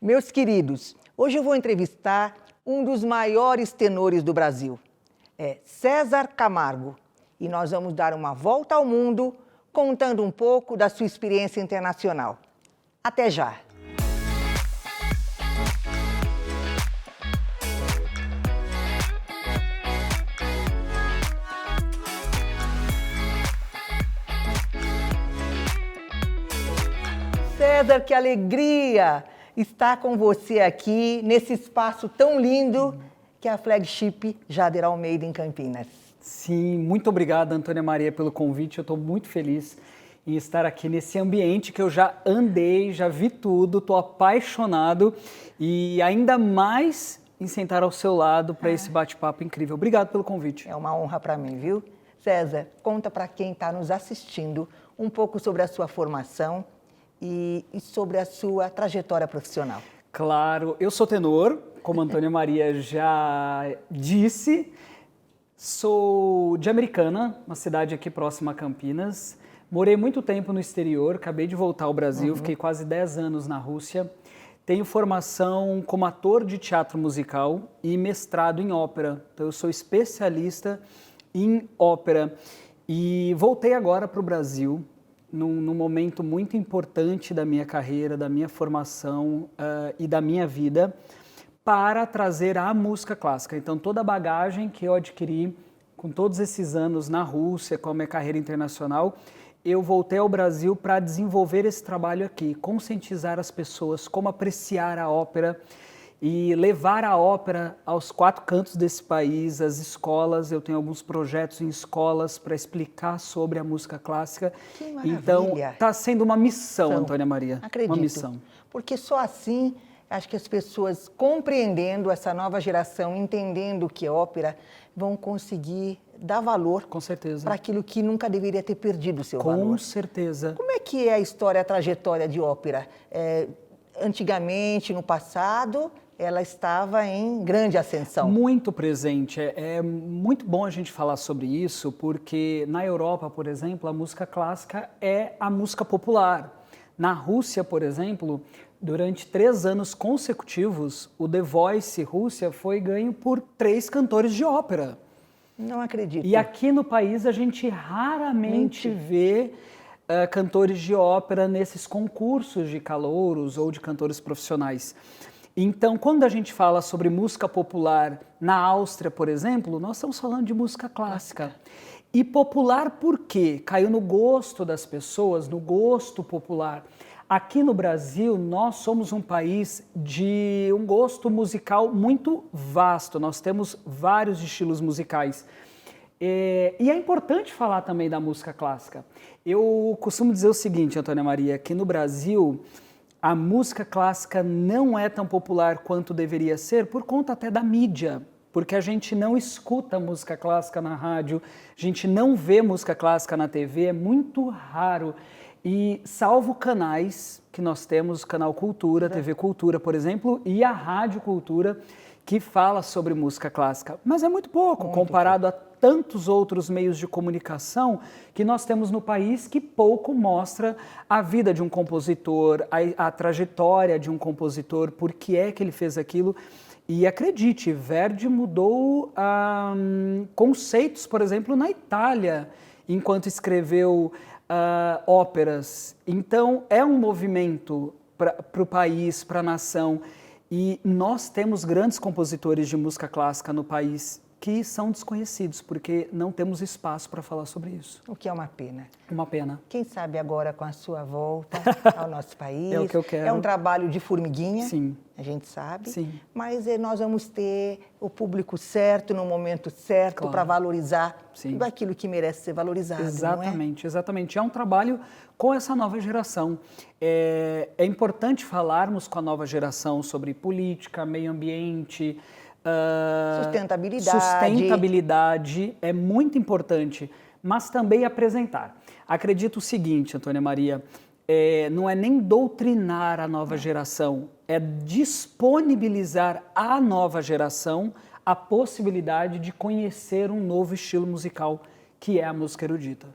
Meus queridos, hoje eu vou entrevistar um dos maiores tenores do Brasil. É César Camargo. E nós vamos dar uma volta ao mundo contando um pouco da sua experiência internacional. Até já! César, que alegria estar com você aqui nesse espaço tão lindo que é a Flagship Jader Almeida em Campinas. Sim, muito obrigado, Antônia Maria, pelo convite. Eu estou muito feliz em estar aqui nesse ambiente que eu já andei, já vi tudo, estou apaixonado e ainda mais em sentar ao seu lado para esse bate-papo incrível. Obrigado pelo convite. É uma honra para mim, viu? César, conta para quem está nos assistindo um pouco sobre a sua formação e sobre a sua trajetória profissional. Claro, eu sou tenor, como a Antônia Maria já disse. Sou de Americana, uma cidade aqui próxima a Campinas. Morei muito tempo no exterior, acabei de voltar ao Brasil, fiquei quase 10 anos na Rússia. Tenho formação como ator de teatro musical e mestrado em ópera. Então eu sou especialista em ópera. E voltei agora para o Brasil, num momento muito importante da minha carreira, da minha formação e da minha vida, para trazer a música clássica. Então, toda a bagagem que eu adquiri com todos esses anos na Rússia, com a minha carreira internacional, eu voltei ao Brasil para desenvolver esse trabalho aqui, conscientizar as pessoas como apreciar a ópera e levar a ópera aos 4 cantos desse país, às escolas. Eu tenho alguns projetos em escolas para explicar sobre a música clássica. Que maravilha! Então, está sendo uma missão, Antônia Maria. Acredito. Uma missão. Porque só assim, acho que as pessoas compreendendo essa nova geração, entendendo o que é ópera, vão conseguir dar valor para aquilo que nunca deveria ter perdido o seu valor. Com certeza. Como é que é a história, a trajetória de ópera? Antigamente, no passado, ela estava em grande ascensão. Muito presente. É muito bom a gente falar sobre isso, porque na Europa, por exemplo, a música clássica é a música popular. Na Rússia, por exemplo, durante 3 anos consecutivos, o The Voice Rússia foi ganho por 3 cantores de ópera. Não acredito. E aqui no país a gente raramente vê cantores de ópera nesses concursos de calouros ou de cantores profissionais. Então, quando a gente fala sobre música popular na Áustria, por exemplo, nós estamos falando de música clássica. E popular por quê? Caiu no gosto das pessoas, no gosto popular. Aqui no Brasil, nós somos um país de um gosto musical muito vasto. Nós temos vários estilos musicais. E é importante falar também da música clássica. Eu costumo dizer o seguinte, Antônia Maria, que no Brasil a música clássica não é tão popular quanto deveria ser por conta até da mídia, porque a gente não escuta música clássica na rádio, a gente não vê música clássica na TV, é muito raro. E salvo canais que nós temos, o Canal Cultura, TV Cultura, por exemplo, e a Rádio Cultura, que fala sobre música clássica. Mas é muito pouco comparado a tantos outros meios de comunicação que nós temos no país, que pouco mostra a vida de um compositor, a trajetória de um compositor, por que é que ele fez aquilo. E acredite, Verdi mudou conceitos, por exemplo, na Itália, enquanto escreveu óperas. Então, é um movimento para o país, para a nação. E nós temos grandes compositores de música clássica no país que são desconhecidos, porque não temos espaço para falar sobre isso. O que é uma pena. Uma pena. Quem sabe agora com a sua volta ao nosso país. É o que eu quero. É um trabalho de formiguinha, sim, a gente sabe. Sim. Mas nós vamos ter o público certo, no momento certo, para valorizar tudo aquilo que merece ser valorizado. Exatamente, não é? exatamente. É um trabalho com essa nova geração. É importante falarmos com a nova geração sobre política, meio ambiente, sustentabilidade é muito importante, mas também apresentar. Acredito o seguinte, Antônia Maria, não é nem doutrinar a nova geração, é disponibilizar à nova geração a possibilidade de conhecer um novo estilo musical, que é a música erudita.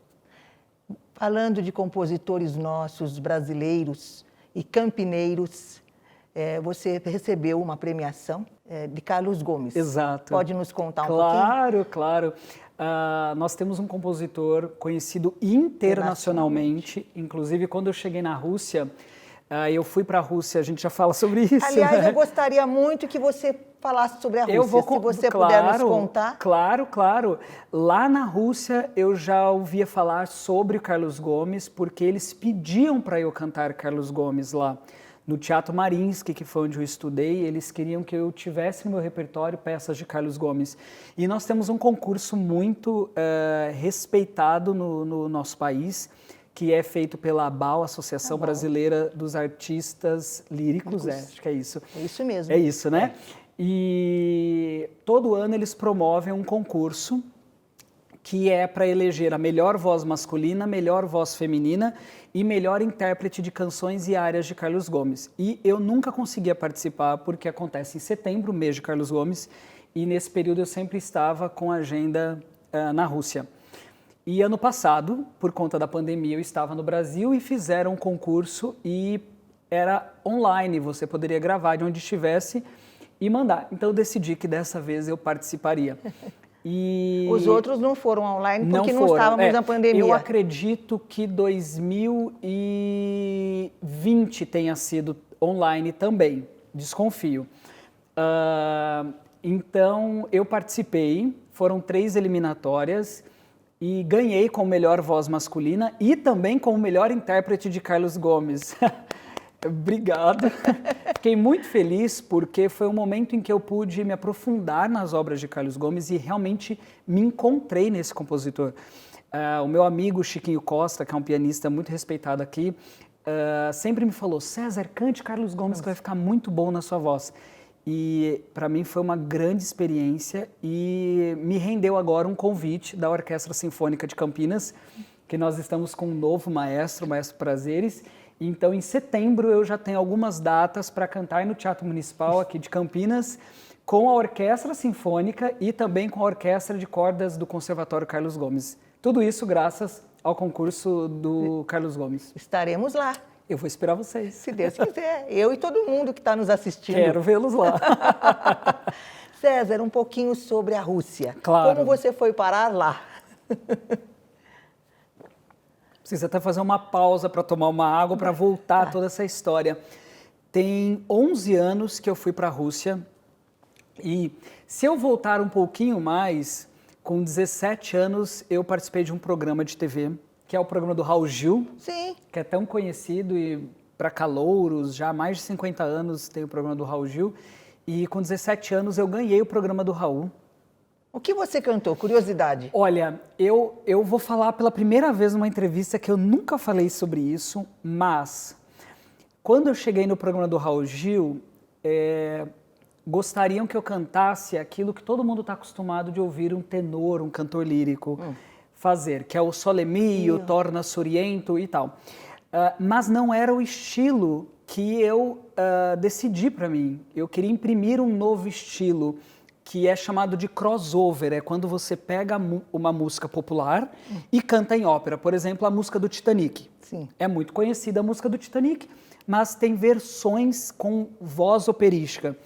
Falando de compositores nossos, brasileiros e campineiros, você recebeu uma premiação de Carlos Gomes. Exato. Pode nos contar um pouquinho? Claro, claro. Nós temos um compositor conhecido internacionalmente. Inclusive, quando eu cheguei na Rússia, eu fui para a Rússia, a gente já fala sobre isso. Aliás, né? eu gostaria muito que você falasse sobre a Rússia, se você claro, puder nos contar. Claro, claro. Lá na Rússia, eu já ouvia falar sobre o Carlos Gomes, porque eles pediam para eu cantar Carlos Gomes lá. No Teatro Mariinsky, que foi onde eu estudei, eles queriam que eu tivesse no meu repertório peças de Carlos Gomes. E nós temos um concurso muito respeitado no nosso país, que é feito pela ABAL, Associação Brasileira dos Artistas Líricos. Acho que é isso. É isso mesmo. É isso, né? E todo ano eles promovem um concurso que é para eleger a melhor voz masculina, melhor voz feminina e melhor intérprete de canções e áreas de Carlos Gomes. E eu nunca conseguia participar porque acontece em setembro, mês de Carlos Gomes, e nesse período eu sempre estava com a agenda na Rússia. E ano passado, por conta da pandemia, eu estava no Brasil e fizeram um concurso e era online, você poderia gravar de onde estivesse e mandar. Então eu decidi que dessa vez eu participaria. E os outros não foram online porque não foram. estávamos na pandemia. Eu acredito que 2020 tenha sido online também, desconfio. Então eu participei, foram 3 eliminatórias e ganhei com melhor voz masculina e também com o melhor intérprete de Carlos Gomes. Obrigado. Fiquei muito feliz porque foi um momento em que eu pude me aprofundar nas obras de Carlos Gomes e realmente me encontrei nesse compositor. O meu amigo Chiquinho Costa, que é um pianista muito respeitado aqui, sempre me falou: César, cante Carlos Gomes que vai ficar muito bom na sua voz. E para mim foi uma grande experiência e me rendeu agora um convite da Orquestra Sinfônica de Campinas, que nós estamos com um novo maestro, o Maestro Prazeres. Então, em setembro, eu já tenho algumas datas para cantar no Teatro Municipal aqui de Campinas, com a Orquestra Sinfônica e também com a Orquestra de Cordas do Conservatório Carlos Gomes. Tudo isso graças ao concurso do Carlos Gomes. Estaremos lá. Eu vou esperar vocês. Se Deus quiser. Eu e todo mundo que está nos assistindo. Quero vê-los lá. César, um pouquinho sobre a Rússia. Claro. Como você foi parar lá? Preciso até fazer uma pausa para tomar uma água para voltar a toda essa história. Tem 11 anos que eu fui para a Rússia e se eu voltar um pouquinho mais, com 17 anos eu participei de um programa de TV, que é o programa do Raul Gil. Sim. Que é tão conhecido e para calouros, já há mais de 50 anos tem o programa do Raul Gil. E com 17 anos eu ganhei o programa do Raul. O que você cantou? Curiosidade. Olha, eu vou falar pela primeira vez numa entrevista que eu nunca falei sobre isso, mas quando eu cheguei no programa do Raul Gil, gostariam que eu cantasse aquilo que todo mundo está acostumado de ouvir um tenor, um cantor lírico fazer, que é o Sole Mio, Torna Soriento e tal. Mas não era o estilo que eu decidi para mim. Eu queria imprimir um novo estilo, que é chamado de crossover, é quando você pega uma música popular e canta em ópera. Por exemplo, a música do Titanic. Sim. É muito conhecida a música do Titanic, mas tem versões com voz operística.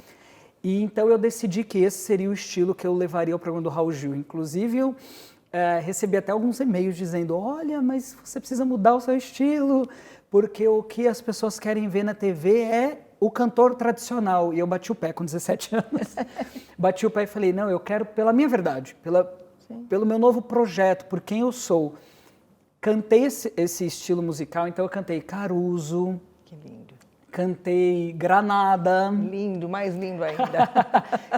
E então eu decidi que esse seria o estilo que eu levaria ao programa do Raul Gil. Inclusive, eu recebi até alguns e-mails dizendo: olha, mas você precisa mudar o seu estilo, porque o que as pessoas querem ver na TV é o cantor tradicional. E eu bati o pé com 17 anos. Bati o pé e falei: não, eu quero pela minha verdade, pelo meu novo projeto, por quem eu sou. Cantei esse estilo musical, então eu cantei Caruso. Que lindo. Cantei Granada. Lindo, mais lindo ainda.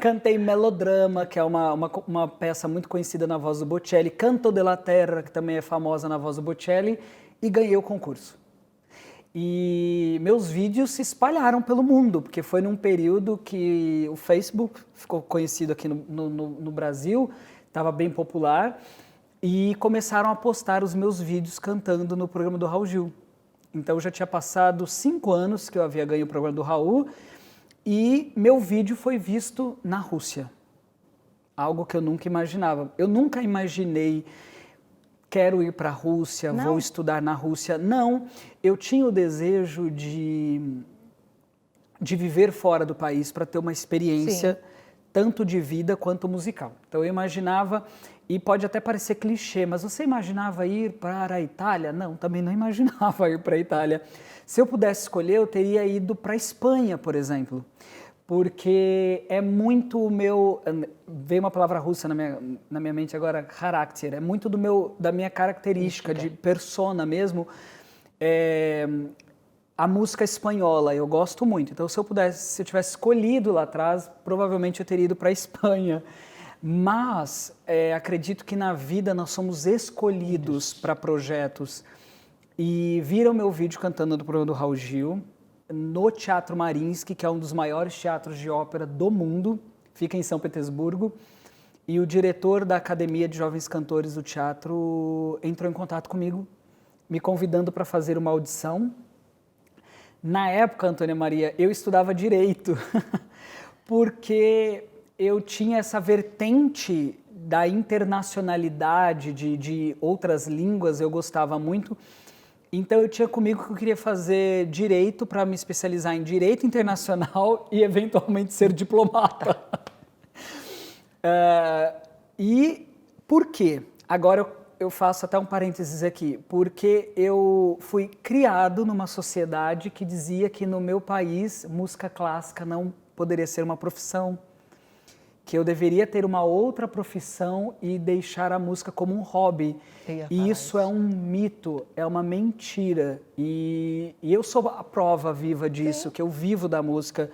Cantei Melodrama, que é uma peça muito conhecida na voz do Bocelli. Canto della Terra, que também é famosa na voz do Bocelli. E ganhei o concurso. E meus vídeos se espalharam pelo mundo, porque foi num período que o Facebook ficou conhecido aqui no Brasil, estava bem popular, e começaram a postar os meus vídeos cantando no programa do Raul Gil. Então já tinha passado 5 anos que eu havia ganho o programa do Raul, e meu vídeo foi visto na Rússia. Algo que eu nunca imaginava. Eu nunca imaginei: quero ir para a Rússia, vou estudar na Rússia. Não, eu tinha o desejo de de viver fora do país para ter uma experiência tanto de vida quanto musical. Então eu imaginava, e pode até parecer clichê, mas você imaginava ir para a Itália? Não, também não imaginava ir para a Itália. Se eu pudesse escolher, eu teria ido para a Espanha, por exemplo, porque é muito o meu... Veio uma palavra russa na minha mente agora, caráter, é muito da minha característica, de persona mesmo, a música espanhola, eu gosto muito. Então, se eu tivesse escolhido lá atrás, provavelmente eu teria ido para a Espanha. Mas acredito que na vida nós somos escolhidos para projetos. E viram meu vídeo cantando do programa do Raul Gil, no Teatro Mariinsky, que é um dos maiores teatros de ópera do mundo, fica em São Petersburgo. E o diretor da Academia de Jovens Cantores do Teatro entrou em contato comigo, me convidando para fazer uma audição. Na época, Antônia Maria, eu estudava Direito, porque eu tinha essa vertente da internacionalidade, de outras línguas, eu gostava muito. Então, eu tinha comigo que eu queria fazer Direito para me especializar em Direito Internacional e, eventualmente, ser diplomata. E por quê? Agora eu faço até um parênteses aqui, porque eu fui criado numa sociedade que dizia que no meu país música clássica não poderia ser uma profissão, que eu deveria ter uma outra profissão e deixar a música como um hobby. E isso é um mito, é uma mentira. E eu sou a prova viva disso, que eu vivo da música.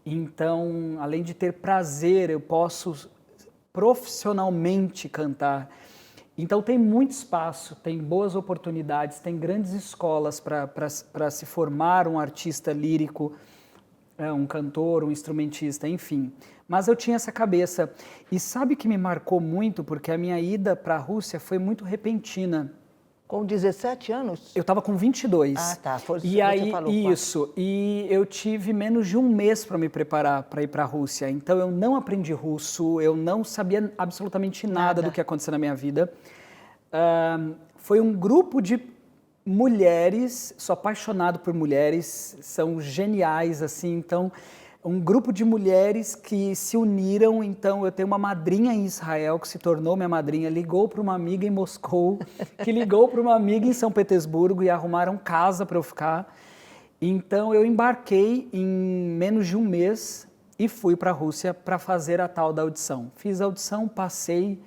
Então, além de ter prazer, eu posso profissionalmente cantar. Então tem muito espaço, tem boas oportunidades, tem grandes escolas para se formar um artista lírico, um cantor, um instrumentista, enfim. Mas eu tinha essa cabeça. E sabe que me marcou muito? Porque a minha ida para a Rússia foi muito repentina. Com 17 anos? Eu estava com 22. Ah, tá. E aí, isso. E eu tive menos de um mês para me preparar para ir para a Rússia. Então, eu não aprendi russo, eu não sabia absolutamente nada do que ia acontecer na minha vida. Foi um grupo de mulheres, sou apaixonado por mulheres, são geniais, assim. Então, um grupo de mulheres que se uniram. Então, eu tenho uma madrinha em Israel, que se tornou minha madrinha, ligou para uma amiga em Moscou, que ligou para uma amiga em São Petersburgo e arrumaram casa para eu ficar. Então, eu embarquei em menos de um mês e fui para a Rússia para fazer a tal da audição. Fiz a audição, passei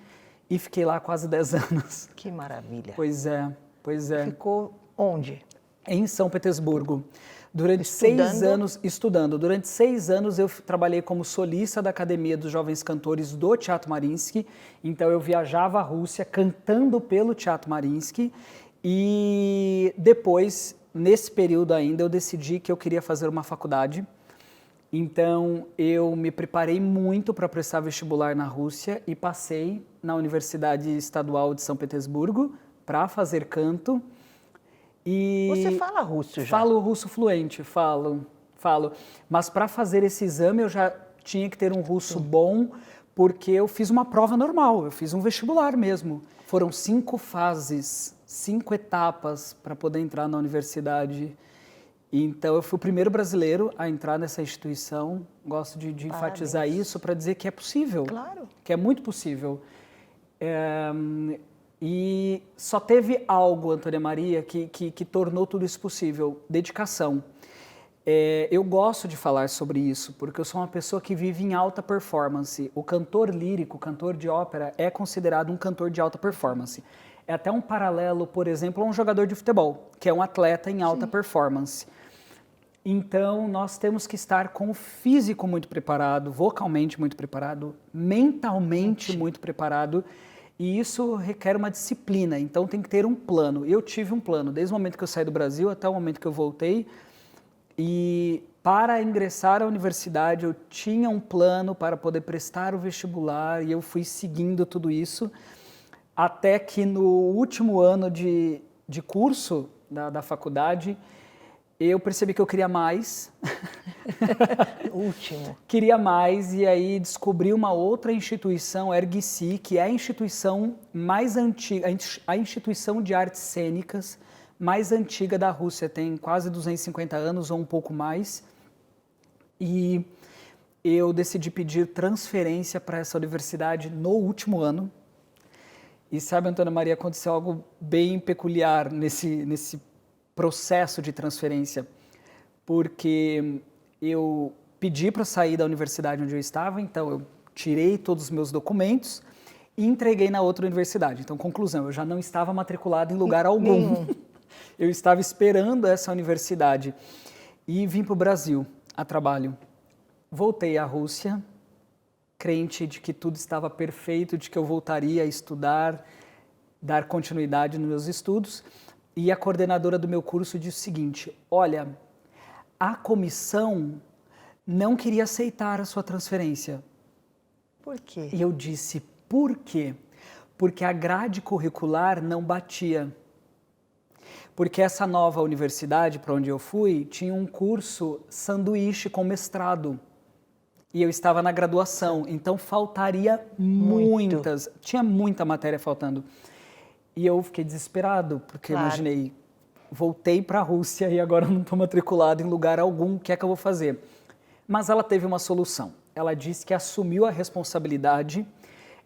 e fiquei lá quase 10 anos. Que maravilha. Pois é, pois é. Ficou onde? Em São Petersburgo. Durante 6 anos, estudando. Durante 6 anos eu trabalhei como solista da Academia dos Jovens Cantores do Teatro Mariinsky. Então eu viajava à Rússia cantando pelo Teatro Mariinsky. E depois, nesse período ainda, eu decidi que eu queria fazer uma faculdade. Então eu me preparei muito para prestar vestibular na Rússia e passei na Universidade Estadual de São Petersburgo para fazer canto. E você fala russo já? Falo russo fluente, falo. Mas para fazer esse exame eu já tinha que ter um russo bom, porque eu fiz uma prova normal, eu fiz um vestibular mesmo. Foram 5 fases, 5 etapas para poder entrar na universidade. Então eu fui o primeiro brasileiro a entrar nessa instituição. Gosto de enfatizar isso para dizer que é possível. Claro. Que é muito possível. E só teve algo, Antônia Maria, que tornou tudo isso possível: dedicação. Eu gosto de falar sobre isso, porque eu sou uma pessoa que vive em alta performance. O cantor lírico, o cantor de ópera, é considerado um cantor de alta performance. É até um paralelo, por exemplo, a um jogador de futebol, que é um atleta em alta performance. Então, nós temos que estar com o físico muito preparado, vocalmente muito preparado, mentalmente muito preparado. E isso requer uma disciplina, então tem que ter um plano. Eu tive um plano, desde o momento que eu saí do Brasil até o momento que eu voltei. E para ingressar à universidade, eu tinha um plano para poder prestar o vestibular e eu fui seguindo tudo isso. Até que no último ano de curso da faculdade, eu percebi que eu queria mais. Último. Queria mais, e aí descobri uma outra instituição, Ergici, que é a instituição mais antiga, a instituição de artes cênicas mais antiga da Rússia. Tem quase 250 anos ou um pouco mais. e eu decidi pedir transferência para essa universidade no último ano. E sabe, Antônia Maria, aconteceu algo bem peculiar nesse processo de transferência, porque eu pedi para sair da universidade onde eu estava, então eu tirei todos os meus documentos e entreguei na outra universidade. Então, conclusão, eu já não estava matriculado em lugar algum. Eu estava esperando essa universidade e vim para o Brasil a trabalho. Voltei à Rússia, crente de que tudo estava perfeito, de que eu voltaria a estudar, dar continuidade nos meus estudos. E a coordenadora do meu curso disse o seguinte: olha, a comissão não queria aceitar a sua transferência. Por quê? E eu disse, por quê? Porque a grade curricular não batia. Porque essa nova universidade para onde eu fui tinha um curso sanduíche com mestrado. E eu estava na graduação, então faltaria muitas, tinha muita matéria faltando. E eu fiquei desesperado, porque Claro. imaginei, voltei para a Rússia e agora não estou matriculado em lugar algum, o que é que eu vou fazer? Mas ela teve uma solução. Ela disse que assumiu a responsabilidade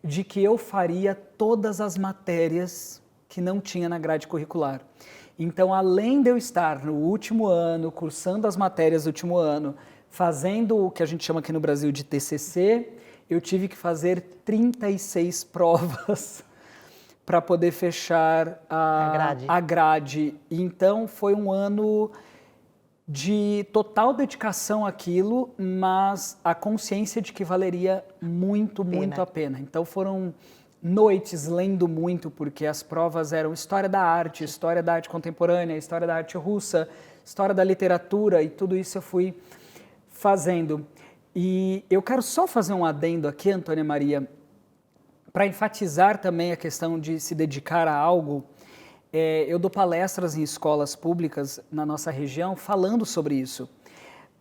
de que eu faria todas as matérias que não tinha na grade curricular. Então, além de eu estar no último ano, cursando as matérias do último ano, fazendo o que a gente chama aqui no Brasil de TCC, eu tive que fazer 36 provas para poder fechar a grade. Então, foi um ano de total dedicação àquilo, mas a consciência de que valeria muito a pena. Então, foram noites lendo muito, porque as provas eram história da arte contemporânea, história da arte russa, história da literatura, e tudo isso eu fui fazendo. E eu quero só fazer um adendo aqui, Antônia Maria, para enfatizar também a questão de se dedicar a algo. Eu dou palestras em escolas públicas na nossa região falando sobre isso.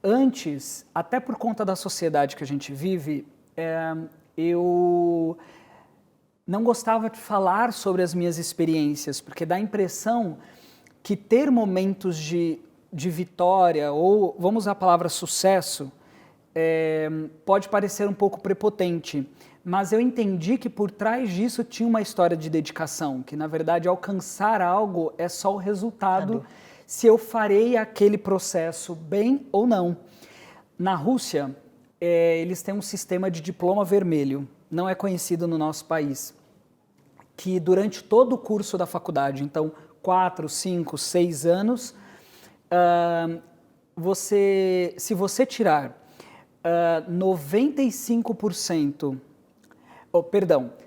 Antes, até por conta da sociedade que a gente vive, eu não gostava de falar sobre as minhas experiências, porque dá a impressão que ter momentos de vitória, ou vamos usar a palavra sucesso, pode parecer um pouco prepotente, mas eu entendi que por trás disso tinha uma história de dedicação, que na verdade alcançar algo é só o resultado se eu farei aquele processo bem ou não. Na Rússia, eles têm um sistema de diploma vermelho, não é conhecido no nosso país, que durante todo o curso da faculdade, então 4, 5, 6 anos, se você tirar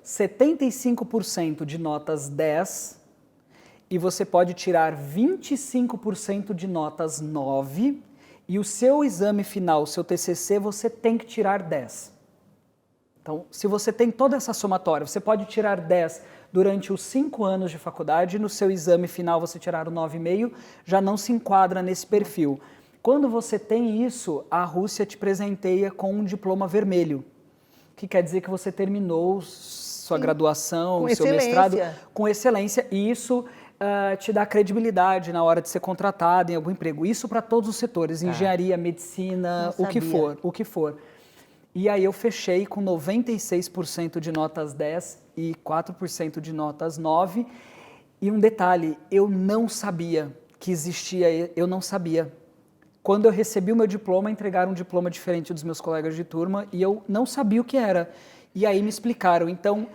75% de notas 10 e você pode tirar 25% de notas 9 e o seu exame final, o seu TCC, você tem que tirar 10. Então, se você tem toda essa somatória, você pode tirar 10 durante os 5 anos de faculdade e no seu exame final você tirar o 9,5, já não se enquadra nesse perfil. Quando você tem isso, a Rússia te presenteia com um diploma vermelho, que quer dizer que você terminou sua graduação, seu mestrado com excelência, e isso te dá credibilidade na hora de ser contratado em algum emprego. Isso para todos os setores, engenharia, medicina, o que for. E aí eu fechei com 96% de notas 10 e 4% de notas 9. E um detalhe, eu não sabia que existia, eu não sabia. Quando eu recebi o meu diploma, entregaram um diploma diferente dos meus colegas de turma e eu não sabia o que era. E aí me explicaram. Então,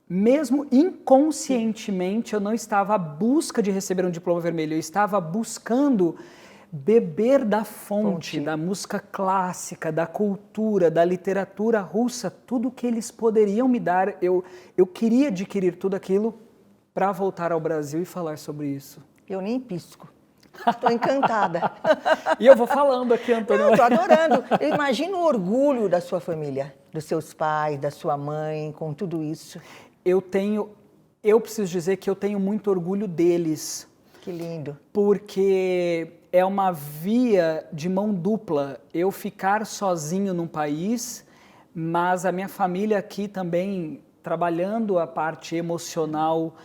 mesmo inconscientemente, eu não estava à busca de receber um diploma vermelho, eu estava buscando beber da fonte, da música clássica, da cultura, da literatura russa, tudo que eles poderiam me dar. Eu queria adquirir tudo aquilo para voltar ao Brasil e falar sobre isso. Eu nem pisco. Estou encantada. E eu vou falando aqui, Antônio. Estou adorando. Eu imagino o orgulho da sua família, dos seus pais, da sua mãe, com tudo isso. Eu preciso dizer que eu tenho muito orgulho deles. Que lindo. Porque é uma via de mão dupla. Eu ficar sozinho num país, mas a minha família aqui também trabalhando a parte emocional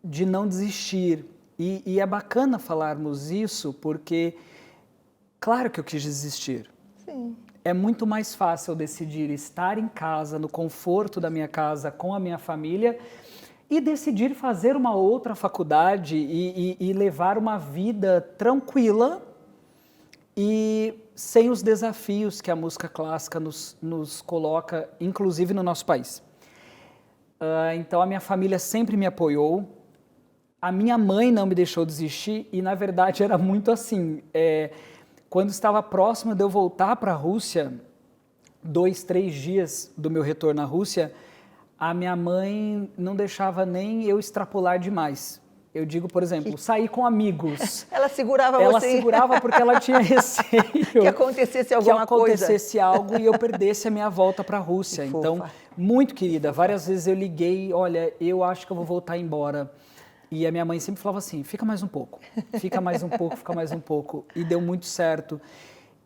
de não desistir. E é bacana falarmos isso porque, Claro que eu quis desistir. Sim. É muito mais fácil eu decidir estar em casa, no conforto da minha casa, com a minha família, e decidir fazer uma outra faculdade e levar uma vida tranquila e sem os desafios que a música clássica nos coloca, inclusive no nosso país. Então, a minha família sempre me apoiou. A minha mãe não me deixou desistir e, na verdade, era muito assim. Quando estava próximo de eu voltar para a Rússia, 2, 3 dias do meu retorno à Rússia, a minha mãe não deixava nem eu extrapolar demais. Eu digo, por exemplo, sair com amigos. Ela segurava Ela você. segurava porque ela tinha receio Que acontecesse alguma coisa. Que acontecesse algo e eu perdesse a minha volta para a Rússia. Então, muito querida, várias vezes eu liguei, olha, eu acho que eu vou voltar embora. E a minha mãe sempre falava assim, fica mais um pouco, fica mais um pouco, fica mais um pouco. E deu muito certo.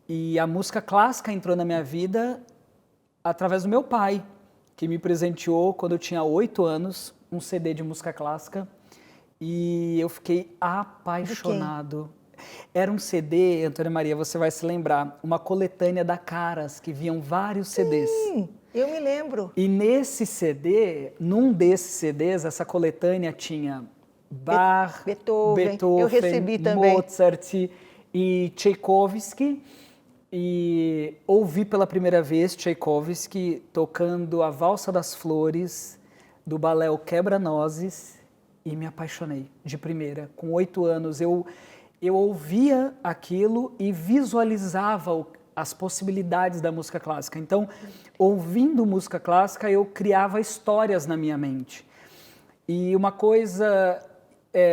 E a música clássica entrou na minha vida através do meu pai, que me presenteou quando eu tinha 8 anos, um CD de música clássica. E eu fiquei apaixonado. Era um CD, Antônia Maria, você vai se lembrar, uma coletânea da Caras, que vinham vários CDs. Sim, eu me lembro. E nesse CD, num desses CDs, essa coletânea tinha Bach, Beethoven, eu recebi também. Mozart e Tchaikovsky. E ouvi pela primeira vez Tchaikovsky tocando a Valsa das Flores, do balé O Quebra-Nozes, e me apaixonei de primeira. Com 8 anos, eu ouvia aquilo e visualizava as possibilidades da música clássica. Então, ouvindo música clássica, eu criava histórias na minha mente. E uma coisa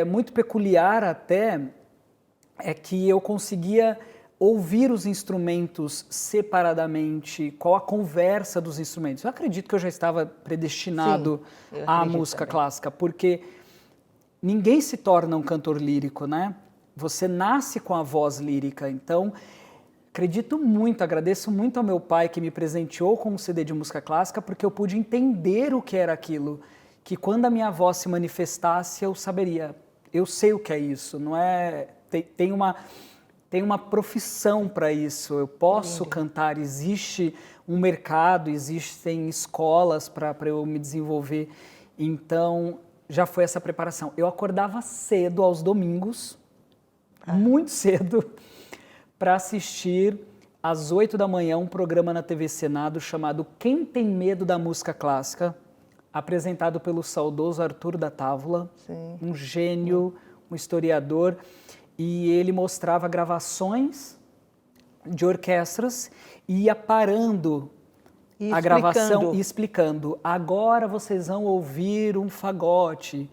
muito peculiar até é que eu conseguia ouvir os instrumentos separadamente, qual a conversa dos instrumentos. Eu acredito que eu já estava predestinado à música clássica, porque ninguém se torna um cantor lírico, né? Você nasce com a voz lírica, então acredito muito, agradeço muito ao meu pai que me presenteou com um CD de música clássica, porque eu pude entender o que era aquilo, que quando a minha voz se manifestasse eu saberia, eu sei o que é isso, não é... Tem uma profissão para isso, eu posso cantar, existe um mercado, existem escolas para eu me desenvolver, então já foi essa preparação. Eu acordava cedo aos domingos, muito cedo, para assistir às 8 da manhã um programa na TV Senado chamado Quem Tem Medo da Música Clássica, apresentado pelo saudoso Arthur da Távola, um gênio, um historiador, e ele mostrava gravações de orquestras e ia parando a gravação e explicando. Agora vocês vão ouvir um fagote,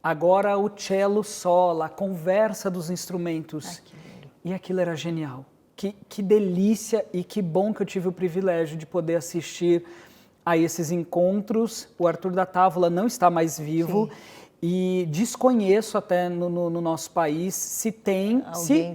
agora o cello sola, a conversa dos instrumentos. E aquilo era genial. Que delícia e que bom que eu tive o privilégio de poder assistir a esses encontros. O Arthur da Távola não está mais vivo. E desconheço até no nosso país se tem,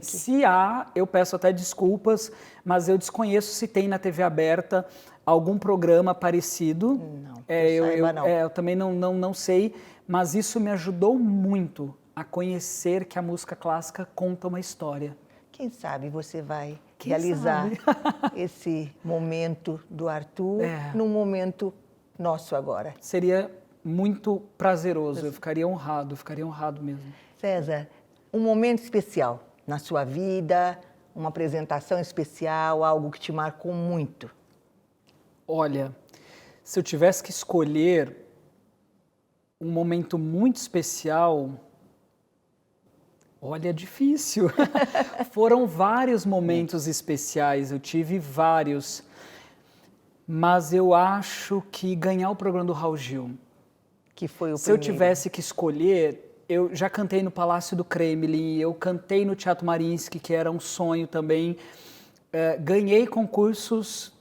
se há, eu peço até desculpas, mas eu desconheço se tem na TV aberta algum programa parecido. Não, eu também não sei, mas isso me ajudou muito a conhecer que a música clássica conta uma história. Quem sabe você vai realizar esse momento do Arthur num momento nosso agora. Seria muito prazeroso, eu ficaria honrado mesmo. César, um momento especial na sua vida, uma apresentação especial, algo que te marcou muito? Olha, se eu tivesse que escolher um momento muito especial, olha, é difícil. Foram vários momentos especiais, eu tive vários, mas eu acho que ganhar o programa do Raul Gil. Que foi o Se eu tivesse que escolher, eu já cantei no Palácio do Kremlin, eu cantei no Teatro Mariinsky, que era um sonho também. Ganhei concursos,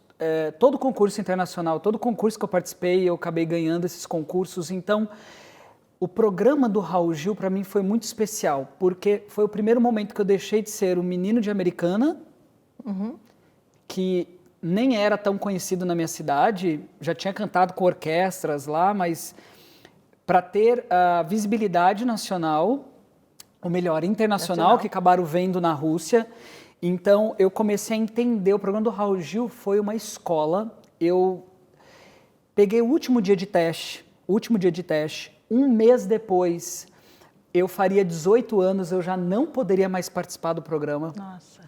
todo concurso internacional, todo concurso que eu participei, eu acabei ganhando esses concursos. Então, o programa do Raul Gil, para mim, foi muito especial, porque foi o primeiro momento que eu deixei de ser um menino de Americana, que nem era tão conhecido na minha cidade, já tinha cantado com orquestras lá, mas para ter a visibilidade nacional, ou melhor, internacional, que acabaram vendo na Rússia, Então, eu comecei a entender, o programa do Raul Gil foi uma escola. Eu peguei o último dia de teste, um mês depois, eu faria 18 anos, eu já não poderia mais participar do programa. Nossa.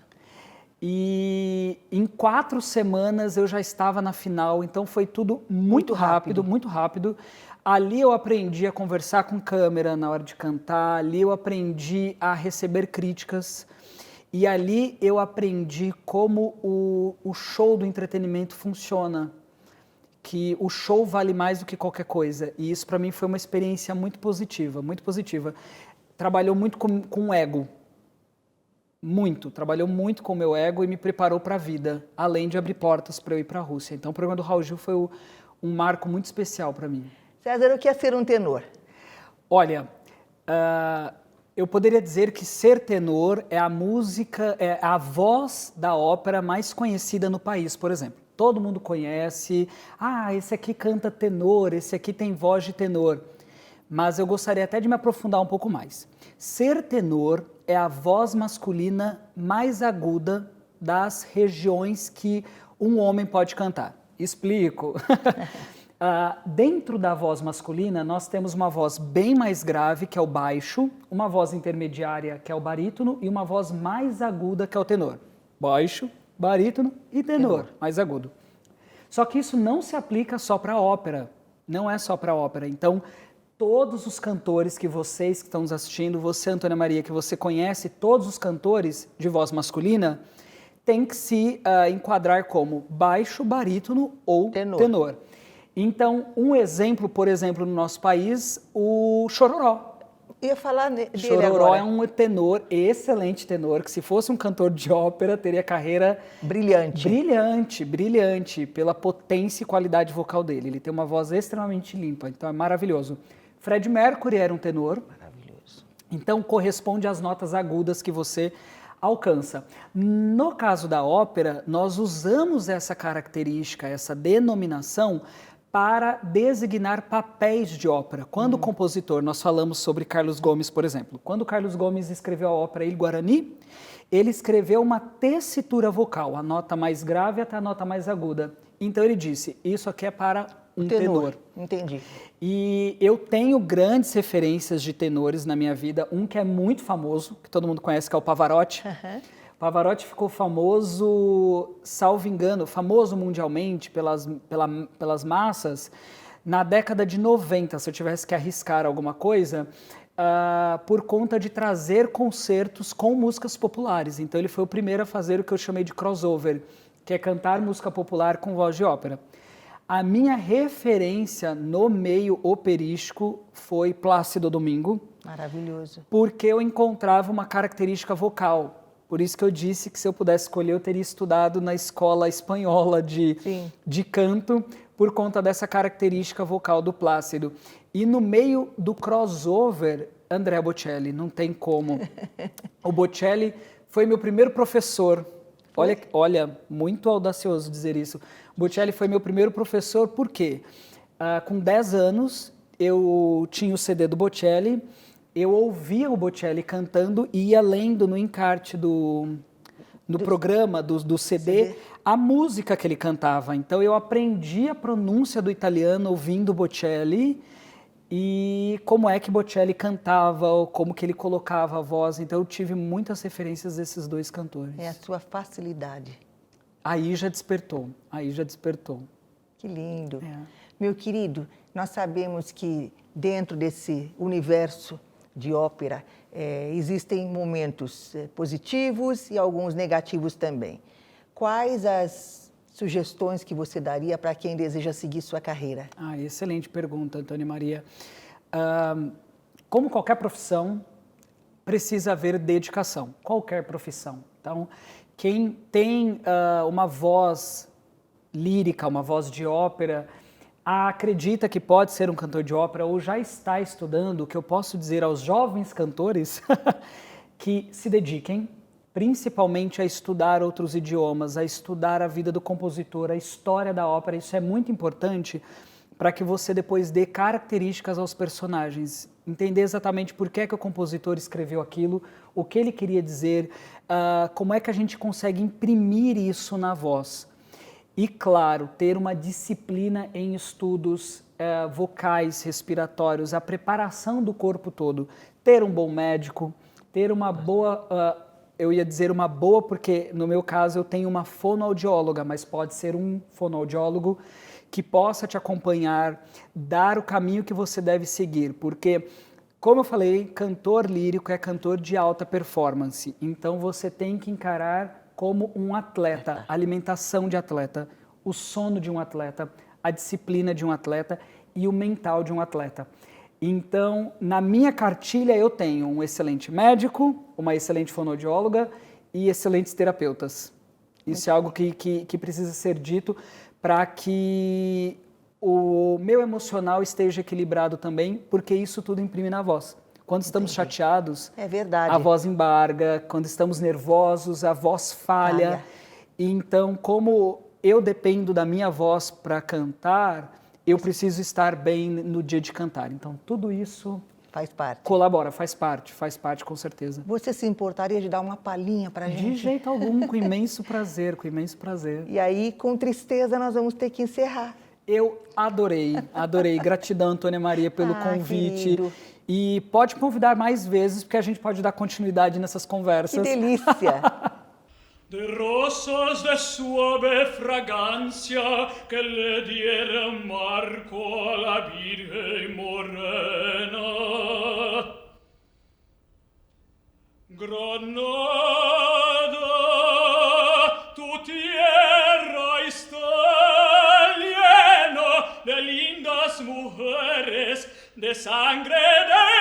E em 4 semanas eu já estava na final, então foi tudo muito rápido, muito rápido. Ali eu aprendi a conversar com câmera na hora de cantar, ali eu aprendi a receber críticas e ali eu aprendi como o show do entretenimento funciona, que o show vale mais do que qualquer coisa. E isso para mim foi uma experiência muito positiva, muito positiva. Trabalhou muito com o ego. Trabalhou muito com o meu ego e me preparou para a vida, além de abrir portas para eu ir para a Rússia. Então o programa do Raul Gil foi um marco muito especial para mim. César, o que é ser um tenor? Olha, eu poderia dizer que ser tenor é a música, é a voz da ópera mais conhecida no país, por exemplo. Todo mundo conhece, esse aqui canta tenor, esse aqui tem voz de tenor. Mas eu gostaria até de me aprofundar um pouco mais. Ser tenor é a voz masculina mais aguda das regiões que um homem pode cantar. Explico. Dentro da voz masculina, nós temos uma voz bem mais grave, que é o baixo, uma voz intermediária, que é o barítono, e uma voz mais aguda, que é o tenor. Baixo, barítono e tenor, mais agudo. Só que isso não se aplica só para a ópera, não é só para a ópera. Então, todos os cantores que vocês que estão nos assistindo, você, Antônia Maria, que você conhece, todos os cantores de voz masculina, tem que se enquadrar como baixo, barítono ou tenor. Então, um exemplo, por exemplo, no nosso país, o Chororó. Eu ia falar dele Chororó agora. é um tenor, excelente tenor, que se fosse um cantor de ópera, teria carreira brilhante. Brilhante, brilhante, pela potência e qualidade vocal dele. Ele tem uma voz extremamente limpa, então é maravilhoso. Fred Mercury era um tenor. Maravilhoso. Então, corresponde às notas agudas que você alcança. No caso da ópera, nós usamos essa característica, essa denominação, para designar papéis de ópera. Quando o compositor, nós falamos sobre Carlos Gomes, por exemplo. Quando Carlos Gomes escreveu a ópera Il Guarani, ele escreveu uma tessitura vocal, a nota mais grave até a nota mais aguda. Então ele disse, isso aqui é para um tenor. Entendi. E eu tenho grandes referências de tenores na minha vida. Um que é muito famoso, que todo mundo conhece, que é o Pavarotti. Pavarotti ficou famoso, salvo engano, famoso mundialmente pelas massas na década de 90, se eu tivesse que arriscar alguma coisa, por conta de trazer concertos com músicas populares. Então ele foi o primeiro a fazer o que eu chamei de crossover, que é cantar música popular com voz de ópera. A minha referência no meio operístico foi Plácido Domingo. Maravilhoso. Porque eu encontrava uma característica vocal. Por isso que eu disse que se eu pudesse escolher, eu teria estudado na escola espanhola de canto, por conta dessa característica vocal do Plácido. E no meio do crossover, Andrea Bocelli, não tem como. O Bocelli foi meu primeiro professor. Olha, muito audacioso dizer isso. Bocelli foi meu primeiro professor, por quê? Com 10 anos, eu tinha o CD do Bocelli, eu ouvia o Bocelli cantando e ia lendo no encarte do programa, do CD, a música que ele cantava. Então eu aprendi a pronúncia do italiano ouvindo o Bocelli e como é que Bocelli cantava, ou como que ele colocava a voz. Então eu tive muitas referências desses dois cantores. É a sua facilidade. Aí já despertou. Que lindo. É. Meu querido, nós sabemos que dentro desse universo de ópera existem momentos positivos e alguns negativos também. Quais as sugestões que você daria para quem deseja seguir sua carreira? Excelente pergunta, Antônia Maria. Como qualquer profissão, precisa haver dedicação. Qualquer profissão. Então, quem tem uma voz lírica, uma voz de ópera, acredita que pode ser um cantor de ópera ou já está estudando, o que eu posso dizer aos jovens cantores, que se dediquem principalmente a estudar outros idiomas, a estudar a vida do compositor, a história da ópera. Isso é muito importante para que você depois dê características aos personagens. Entender exatamente por que é que o compositor escreveu aquilo, o que ele queria dizer, como é que a gente consegue imprimir isso na voz. E, claro, ter uma disciplina em estudos vocais, respiratórios, a preparação do corpo todo. Ter um bom médico, ter uma boa... eu ia dizer uma boa porque, no meu caso, eu tenho uma fonoaudióloga, mas pode ser um fonoaudiólogo que possa te acompanhar, dar o caminho que você deve seguir. Porque, como eu falei, cantor lírico é cantor de alta performance. Então, você tem que encarar como um atleta, a alimentação de atleta, o sono de um atleta, a disciplina de um atleta e o mental de um atleta. Então, na minha cartilha eu tenho um excelente médico, uma excelente fonoaudióloga e excelentes terapeutas. Isso é algo que precisa ser dito para que o meu emocional esteja equilibrado também, porque isso tudo imprime na voz. Quando estamos chateados, é verdade, a voz embarga. Quando estamos nervosos, a voz falha. Então, como eu dependo da minha voz para cantar, eu preciso estar bem no dia de cantar. Então, tudo isso faz parte. Colabora, faz parte com certeza. Você se importaria de dar uma palhinha para a gente? De jeito algum, com imenso prazer, com imenso prazer. E aí, com tristeza, nós vamos ter que encerrar. Eu adorei. Gratidão, Antônia Maria, pelo convite. Querido. E pode convidar mais vezes, porque a gente pode dar continuidade nessas conversas. Que delícia! De rosas de suave fragancia que le diera Marco a la Virgen morena. Granada, tu tierra está llena de lindas mujeres, de sangre de